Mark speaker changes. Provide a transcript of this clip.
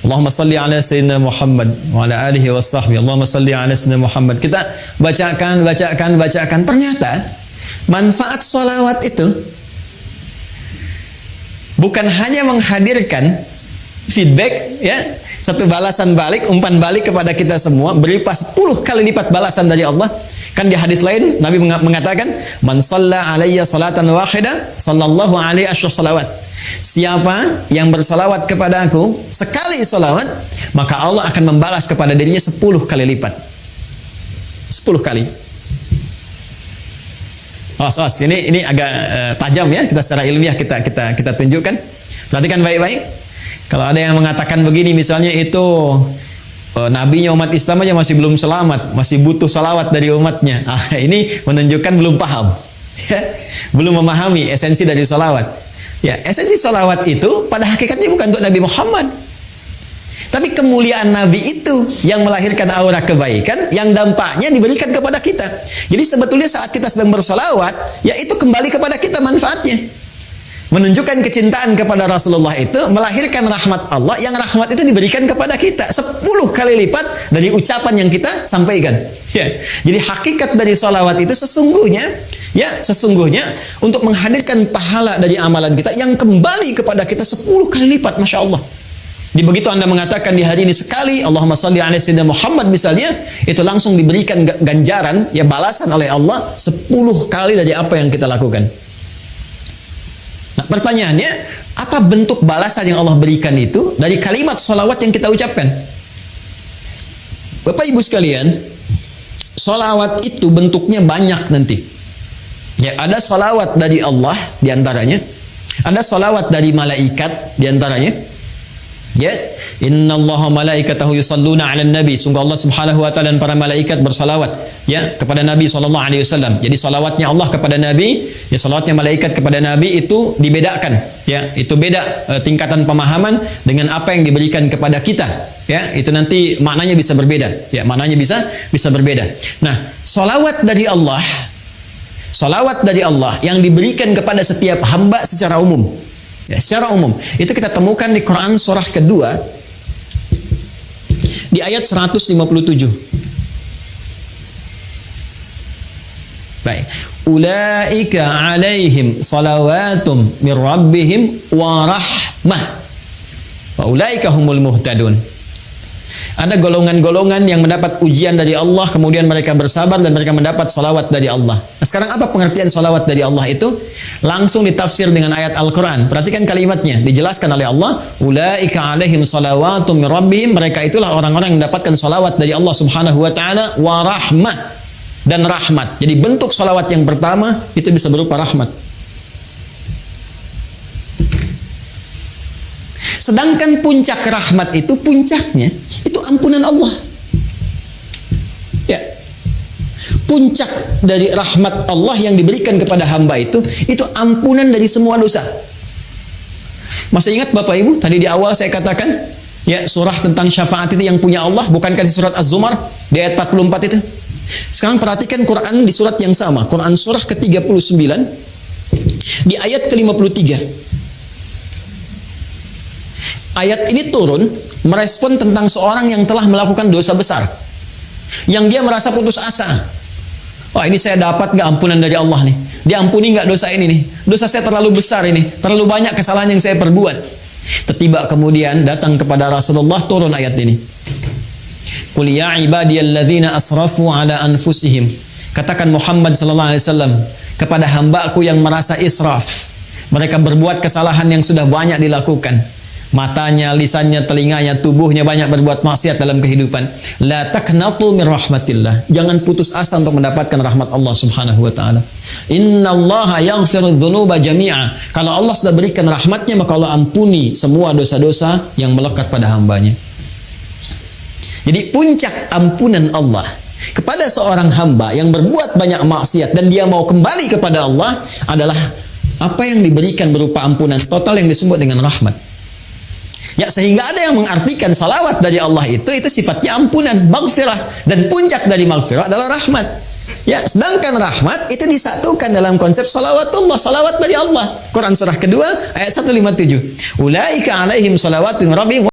Speaker 1: Allahumma salli ala sayyidina Muhammad wa ala alihi wa sahbihi. Allahumma salli ala sayyidina Muhammad. Kita bacakan. Ternyata manfaat sholawat itu bukan hanya menghadirkan feedback, ya, satu balasan balik, umpan balik kepada kita semua, berupa 10 kali lipat balasan dari Allah. Kan di hadis lain Nabi mengatakan, "Man shalla alayya salatan wahidah, sallallahu alaihi salawat." Siapa yang bersalawat kepada aku sekali salawat, maka Allah akan membalas kepada dirinya 10 kali lipat. 10 kali. Ini agak tajam ya, kita secara ilmiah kita tunjukkan. Perhatikan baik-baik. Kalau ada yang mengatakan begini, misalnya itu nabinya umat Islam aja masih belum selamat, masih butuh salawat dari umatnya. Ini menunjukkan belum paham, ya, belum memahami esensi dari salawat. Ya, esensi salawat itu pada hakikatnya bukan untuk Nabi Muhammad, tapi kemuliaan Nabi itu yang melahirkan aura kebaikan yang dampaknya diberikan kepada kita. Jadi sebetulnya saat kita sedang bersalawat, ya itu kembali kepada kita manfaatnya. Menunjukkan kecintaan kepada Rasulullah itu melahirkan rahmat Allah, yang rahmat itu diberikan kepada kita 10 kali lipat dari ucapan yang kita sampaikan. Ya. Jadi hakikat dari salawat itu sesungguhnya untuk menghadirkan pahala dari amalan kita yang kembali kepada kita 10 kali lipat, Masya Allah. Di begitu Anda mengatakan di hari ini sekali Allahumma shalli ala sayyidina Muhammad misalnya, itu langsung diberikan ganjaran, ya, balasan oleh Allah 10 kali dari apa yang kita lakukan. Nah, pertanyaannya, apa bentuk balasan yang Allah berikan itu dari kalimat sholawat yang kita ucapkan? Bapak Ibu sekalian, sholawat itu bentuknya banyak nanti. Ya, ada sholawat dari Allah diantaranya, ada sholawat dari malaikat diantaranya. Ya, innallaha malaikatahu yusalluna 'alan nabi. Sungguh Allah Subhanahu wa taala dan para malaikat bersalawat, ya, kepada Nabi sallallahu alaihi wasallam. Jadi salawatnya Allah kepada Nabi, ya, salawatnya malaikat kepada Nabi itu dibedakan, ya. Itu beda tingkatan pemahaman dengan apa yang diberikan kepada kita, ya. Itu nanti maknanya bisa berbeda, ya, maknanya bisa berbeda. Nah, salawat dari Allah yang diberikan kepada setiap hamba secara umum. Ya, secara umum itu kita temukan di Quran surah kedua di ayat 157. Baik, ulaika alaihim salawatum mir rabbihim wa rahmah wa ulaika humul muhtadun. Ada golongan-golongan yang mendapat ujian dari Allah, kemudian mereka bersabar dan mereka mendapat salawat dari Allah. Nah, sekarang apa pengertian salawat dari Allah itu? Langsung ditafsir dengan ayat Al-Quran. Perhatikan kalimatnya, dijelaskan oleh Allah, ulaika alaihim salawatum min rabbihim, mereka itulah orang-orang yang mendapatkan salawat dari Allah Subhanahu wa taala, wa rahmah, dan rahmat. Jadi bentuk salawat yang pertama itu bisa berupa rahmat. Sedangkan puncak rahmat itu, puncaknya itu ampunan Allah. Ya. Puncak dari rahmat Allah yang diberikan kepada hamba itu ampunan dari semua dosa. Masih ingat Bapak Ibu, tadi di awal saya katakan, ya, surah tentang syafaat itu yang punya Allah, bukankah di surat Az-Zumar di ayat 44 itu? Sekarang perhatikan Quran di surat yang sama, Quran surah ke-39 di ayat ke-53. Ayat ini turun merespon tentang seorang yang telah melakukan dosa besar, yang dia merasa putus asa. Wah, ini saya dapat gak ampunan dari Allah nih? Diampuni gak dosa ini nih? Dosa saya terlalu besar ini, terlalu banyak kesalahan yang saya perbuat. Tiba kemudian datang kepada Rasulullah turun ayat ini. Qul ya ibadiyalladzina asrafu ala anfusihim. Katakan Muhammad sallallahu alaihi wasallam kepada hamba-Ku yang merasa israf. Mereka berbuat kesalahan yang sudah banyak dilakukan. Matanya, lisannya, telinganya, tubuhnya banyak berbuat maksiat dalam kehidupan. La taqnatu min rahmatillah. Jangan putus asa untuk mendapatkan rahmat Allah Subhanahu wa taala. Innallaha yaghfiru dzunuba jami'a. Kalau Allah sudah berikan rahmatnya, maka Allah ampuni semua dosa-dosa yang melekat pada hambanya. Jadi puncak ampunan Allah kepada seorang hamba yang berbuat banyak maksiat dan dia mau kembali kepada Allah adalah apa yang diberikan berupa ampunan total yang disebut dengan rahmat. Ya, sehingga ada yang mengartikan salawat dari Allah itu sifatnya ampunan, maghfirah, dan puncak dari maghfirah adalah rahmat. Ya, sedangkan rahmat itu disatukan dalam konsep salawatullah, salawat dari Allah. Quran surah kedua ayat 157. Ulaika alaihim salawatun rabbihim